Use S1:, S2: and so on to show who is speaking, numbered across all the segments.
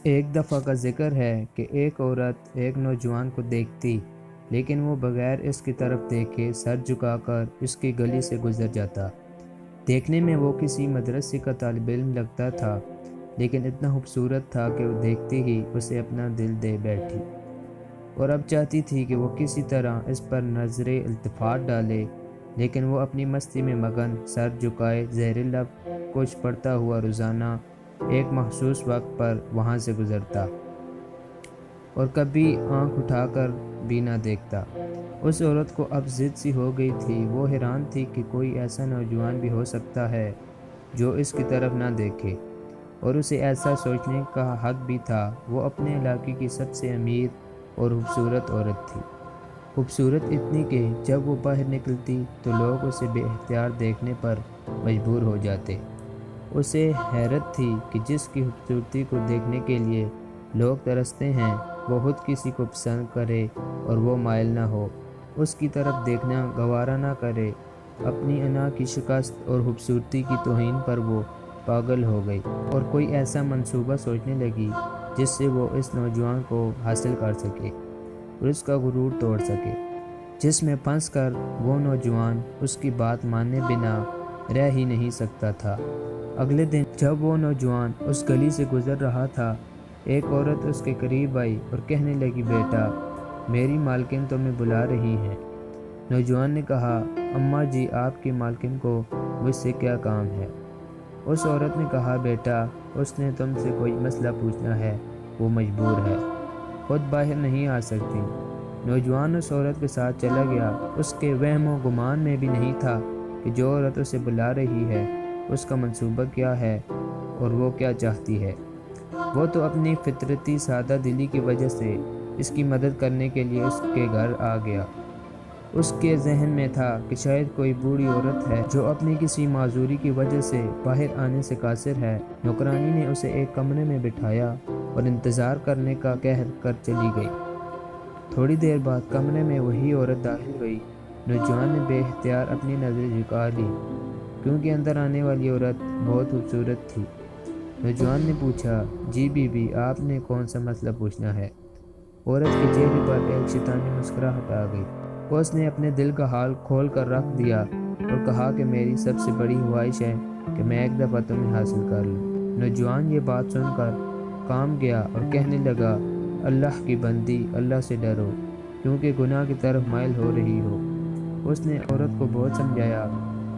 S1: ایک دفعہ کا ذکر ہے کہ ایک عورت ایک نوجوان کو دیکھتی، لیکن وہ بغیر اس کی طرف دیکھے سر جھکا کر اس کی گلی سے گزر جاتا۔ دیکھنے میں وہ کسی مدرسے کا طالب علم لگتا تھا، لیکن اتنا خوبصورت تھا کہ وہ دیکھتے ہی اسے اپنا دل دے بیٹھی، اور اب چاہتی تھی کہ وہ کسی طرح اس پر نظر التفات ڈالے، لیکن وہ اپنی مستی میں مگن سر جھکائے زیر لب کچھ پڑھتا ہوا روزانہ ایک مخصوص وقت پر وہاں سے گزرتا، اور کبھی آنکھ اٹھا کر بھی نہ دیکھتا۔ اس عورت کو اب ضد سی ہو گئی تھی۔ وہ حیران تھی کہ کوئی ایسا نوجوان بھی ہو سکتا ہے جو اس کی طرف نہ دیکھے، اور اسے ایسا سوچنے کا حق بھی تھا۔ وہ اپنے علاقے کی سب سے امیر اور خوبصورت عورت تھی، خوبصورت اتنی کہ جب وہ باہر نکلتی تو لوگ اسے بے اختیار دیکھنے پر مجبور ہو جاتے۔ اسے حیرت تھی کہ جس کی خوبصورتی کو دیکھنے کے لیے لوگ ترستے ہیں، وہ خود کسی کو پسند کرے اور وہ مائل نہ ہو، اس کی طرف دیکھنا گوارا نہ کرے۔ اپنی انا کی شکست اور خوبصورتی کی توہین پر وہ پاگل ہو گئی، اور کوئی ایسا منصوبہ سوچنے لگی جس سے وہ اس نوجوان کو حاصل کر سکے اور اس کا غرور توڑ سکے، جس میں پھنس کر وہ نوجوان اس کی بات مانے بنا رہ ہی نہیں سکتا تھا۔ اگلے دن جب وہ نوجوان اس گلی سے گزر رہا تھا، ایک عورت اس کے قریب آئی اور کہنے لگی، بیٹا، میری مالکن تمہیں بلا رہی ہیں۔ نوجوان نے کہا، اماں جی، آپ کی مالکن کو مجھ سے کیا کام ہے؟ اس عورت نے کہا، بیٹا، اس نے تم سے کوئی مسئلہ پوچھنا ہے، وہ مجبور ہے، خود باہر نہیں آ سکتی۔ نوجوان اس عورت کے ساتھ چلا گیا۔ اس کے وہم و گمان میں بھی نہیں تھا کہ جو عورت اسے بلا رہی ہے اس کا منصوبہ کیا ہے اور وہ کیا چاہتی ہے۔ وہ تو اپنی فطرتی سادہ دلی کی وجہ سے اس کی مدد کرنے کے لیے اس کے گھر آ گیا۔ اس کے ذہن میں تھا کہ شاید کوئی بوڑھی عورت ہے جو اپنی کسی معذوری کی وجہ سے باہر آنے سے قاصر ہے۔ نوکرانی نے اسے ایک کمرے میں بٹھایا اور انتظار کرنے کا کہہ کر چلی گئی۔ تھوڑی دیر بعد کمرے میں وہی عورت داخل ہوئی۔ نوجوان نے بے اختیار اپنی نظر جھکا لی، کیونکہ اندر آنے والی عورت بہت خوبصورت تھی۔ نوجوان نے پوچھا، جی بی بی، آپ نے کون سا مسئلہ پوچھنا ہے؟ عورت کے چہرے پر ایک شیطانی مسکراہٹ آ گئی۔ اس نے اپنے دل کا حال کھول کر رکھ دیا اور کہا کہ میری سب سے بڑی خواہش ہے کہ میں ایک دفعہ تمہیں حاصل کر لوں۔ نوجوان یہ بات سن کر کانپ گیا اور کہنے لگا، اللہ کی بندی، اللہ سے ڈرو، کیونکہ گناہ کی طرف مائل ہو رہی ہو۔ اس نے عورت کو بہت سمجھایا،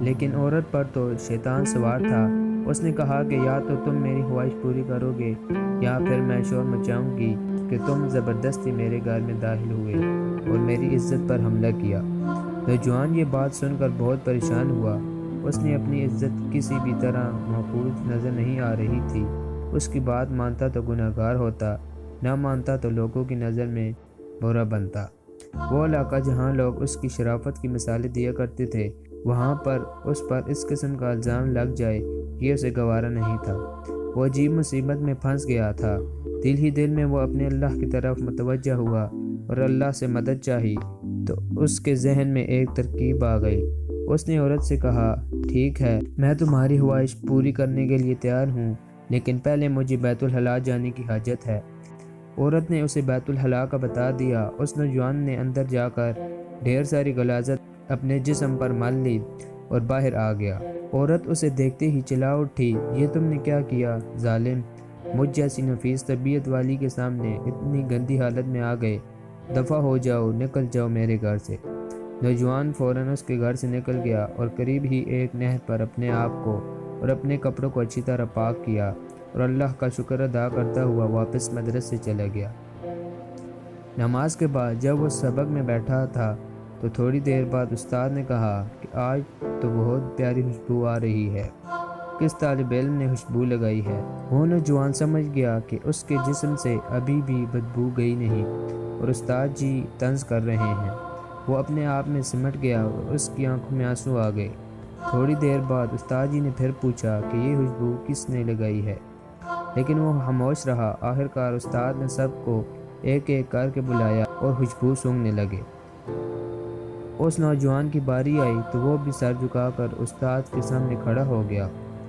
S1: لیکن عورت پر تو شیطان سوار تھا۔ اس نے کہا کہ یا تو تم میری خواہش پوری کرو گے یا پھر میں شور مچاؤں گی کہ تم زبردستی میرے گھر میں داخل ہوئے اور میری عزت پر حملہ کیا۔ نوجوان یہ بات سن کر بہت پریشان ہوا۔ اس نے اپنی عزت کسی بھی طرح محفوظ نظر نہیں آ رہی تھی۔ اس کی بات مانتا تو گناہ گار ہوتا، نہ مانتا تو لوگوں کی نظر میں برا بنتا۔ وہ علاقہ جہاں لوگ اس کی شرافت کی مثالیں دیا کرتے تھے، وہاں پر اس قسم کا الزام لگ جائے یہ اسے گوارا نہیں تھا۔ وہ عجیب مصیبت میں پھنس گیا تھا۔ دل ہی دل میں وہ اپنے اللہ کی طرف متوجہ ہوا اور اللہ سے مدد چاہی تو اس کے ذہن میں ایک ترکیب آ گئی۔ اس نے عورت سے کہا، ٹھیک ہے، میں تمہاری خواہش پوری کرنے کے لیے تیار ہوں، لیکن پہلے مجھے بیت الخلا جانے کی حاجت ہے۔ عورت نے اسے بیت الخلا کا بتا دیا۔ اس نوجوان نے اندر جا کر ڈھیر ساری غلاظت اپنے جسم پر مل لی اور باہر آ گیا۔ عورت اسے دیکھتے ہی چلا اٹھی، یہ تم نے کیا کیا ظالم؟ مجھ جیسی نفیس طبیعت والی کے سامنے اتنی گندی حالت میں آ گئے، دفع ہو جاؤ، نکل جاؤ میرے گھر سے۔ نوجوان فوراً اس کے گھر سے نکل گیا اور قریب ہی ایک نہر پر اپنے آپ کو اور اپنے کپڑوں کو اچھی طرح پاک کیا اور اللہ کا شکر ادا کرتا ہوا واپس مدرسے چلا گیا۔ نماز کے بعد جب وہ سبق میں بیٹھا تھا تو تھوڑی دیر بعد استاد نے کہا کہ آج تو بہت پیاری خوشبو آ رہی ہے، کس طالب علم نے خوشبو لگائی ہے؟ وہ نوجوان سمجھ گیا کہ اس کے جسم سے ابھی بھی بدبو گئی نہیں اور استاد جی طنز کر رہے ہیں۔ وہ اپنے آپ میں سمٹ گیا اور اس کی آنکھوں میں آنسو آ گئے۔ تھوڑی دیر بعد استاد جی نے پھر پوچھا کہ یہ خوشبو کس نے لگائی ہے، لیکن وہ خاموش رہا۔ آخرکار استاد نے سب کو ایک ایک کر کے بلایا اور خوشبو سونگھنے لگے۔ اس نوجوان کی باری آئی تو وہ بھی سر جھکا کر استاد کے سامنے کھڑا ہو گیا۔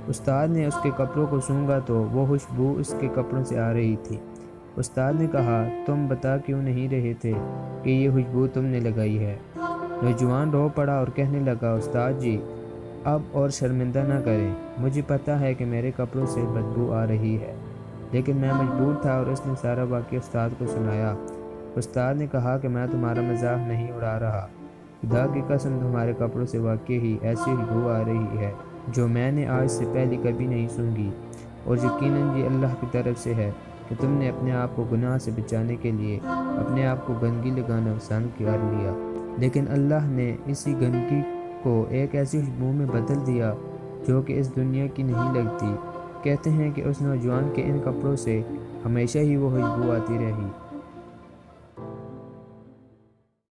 S1: استاد نے اس کے کپڑوں کو سونگھا تو وہ خوشبو اس کے کپڑوں سے آ رہی تھی۔ استاد نے کہا، تم بتا کیوں نہیں رہے تھے کہ یہ خوشبو تم نے لگائی ہے؟ نوجوان رو پڑا اور کہنے لگا، استاد جی اب اور شرمندہ نہ کریں، مجھے پتہ ہے کہ میرے کپڑوں سے بدبو آ رہی ہے، لیکن میں مجبور تھا۔ اور اس نے سارا واقعہ استاد کو سنایا۔ استاد نے کہا کہ میں تمہارا مذاق نہیں اڑا رہا، خدا کی قسم تمہارے کپڑوں سے واقعی ہی ایسی خوشبو آ رہی ہے جو میں نے آج سے پہلے کبھی نہیں سونگھی، اور یقیناً یہ اللہ کی طرف سے ہے کہ تم نے اپنے آپ کو گناہ سے بچانے کے لیے اپنے آپ کو گندگی لگانا پسند کر لیا، لیکن اللہ نے اسی گندگی کو ایک ایسی خوشبو میں بدل دیا جو کہ اس دنیا کی نہیں لگتی۔ کہتے ہیں کہ اس نوجوان کے ان کپڑوں سے ہمیشہ ہی وہ خوشبو آتی رہی۔